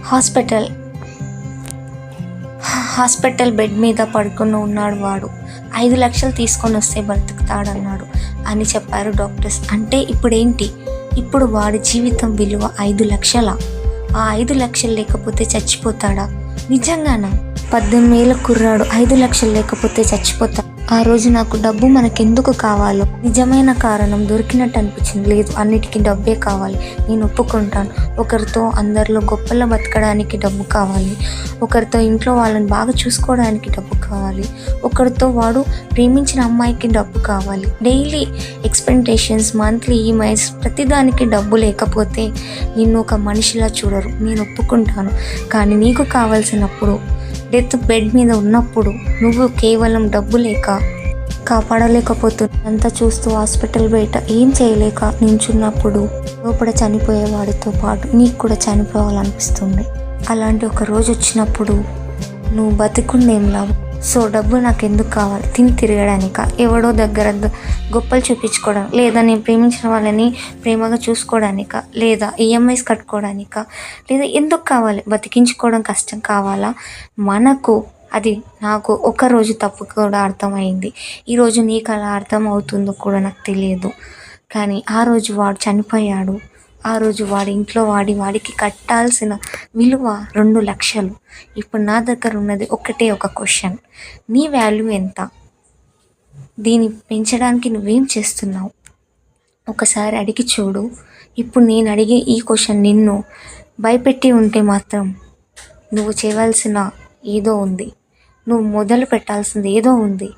Hospital hospital bed మీద పడుకుని ఉన్నాడు వాడు. 5 లక్షలు తీసుకొని వస్తే బ్రతుకుతాడన్నాడు అని చెప్పారు డాక్టర్స్. అంటే ఇప్పుడేంటి? ఇప్పుడు వాడి జీవితం విలువ 5 లక్షల. ఆ 5 లక్షలు లేకపోతే చచ్చిపోతాడా? నిజంగానా? 18 ఏళ్ళ కుర్రాడు 5 లక్షలు లేకపోతే చచ్చిపోతాడు. ఆ రోజు నాకు డబ్బు మనకెందుకు కావాలో నిజమైన కారణం దొరికినట్టు అనిపించింది. లేదు, అన్నిటికీ డబ్బే కావాలి, నేను ఒప్పుకుంటాను. ఒకరితో అందరిలో గొప్పలా బతకడానికి డబ్బు కావాలి, ఒకరితో ఇంట్లో వాళ్ళని బాగా చూసుకోవడానికి డబ్బు కావాలి, ఒకరితో వాడు ప్రేమించిన అమ్మాయికి డబ్బు కావాలి. డైలీ ఎక్స్పెక్టేషన్స్, మంత్లీ ఈఎంఐస్, ప్రతిదానికి డబ్బు లేకపోతే నిన్ను ఒక మనిషిలా చూడరు. నేను ఒప్పుకుంటాను. కానీ నీకు కావాల్సినప్పుడు, డెత్ బెడ్ మీద ఉన్నప్పుడు నువ్వు కేవలం డబ్బు లేక కాపాడలేకపోతున్నా అంతా చూస్తూ హాస్పిటల్ బయట ఏం చేయలేక నించున్నప్పుడు లోపల చనిపోయేవాడితో పాటు నీకు కూడా చనిపోవాలనిపిస్తుంది. అలాంటి ఒక రోజు వచ్చినప్పుడు నువ్వు బతికుండేం లాభం? సో డబ్బు నాకు ఎందుకు కావాలి? తిని తిరగడానిక? ఎవడో దగ్గర గొప్పలు చూపించుకోవడం? లేదా నేను ప్రేమించిన వాళ్ళని ప్రేమగా చూసుకోవడానిక? లేదా ఈఎంఐస్ కట్టుకోవడానిక? లేదా ఎందుకు కావాలి? బతికించుకోవడం కష్టం కావాలా మనకు? అది నాకు ఒకరోజు తప్పు కూడా అర్థమైంది. ఈరోజు నీకు అలా అర్థం అవుతుందో కూడా నాకు తెలియదు. కానీ ఆ రోజు వాడు చనిపోయాడు. ఆ రోజు వాడి ఇంట్లో వాడికి కట్టాల్సిన విలువ 2 లక్షలు. ఇప్పుడు నా దగ్గర ఉన్నది ఒకటే ఒక క్వశ్చన్: నీ వాల్యూ ఎంత? దీన్ని పెంచడానికి నువ్వేం చేస్తున్నావు? ఒకసారి అడిగి చూడు. ఇప్పుడు నేను అడిగే ఈ క్వశ్చన్ నిన్ను భయపెట్టి ఉంటే మాత్రం నువ్వు చేయవలసిన ఏదో ఉంది, నువ్వు మొదలు పెట్టాల్సింది ఏదో ఉంది.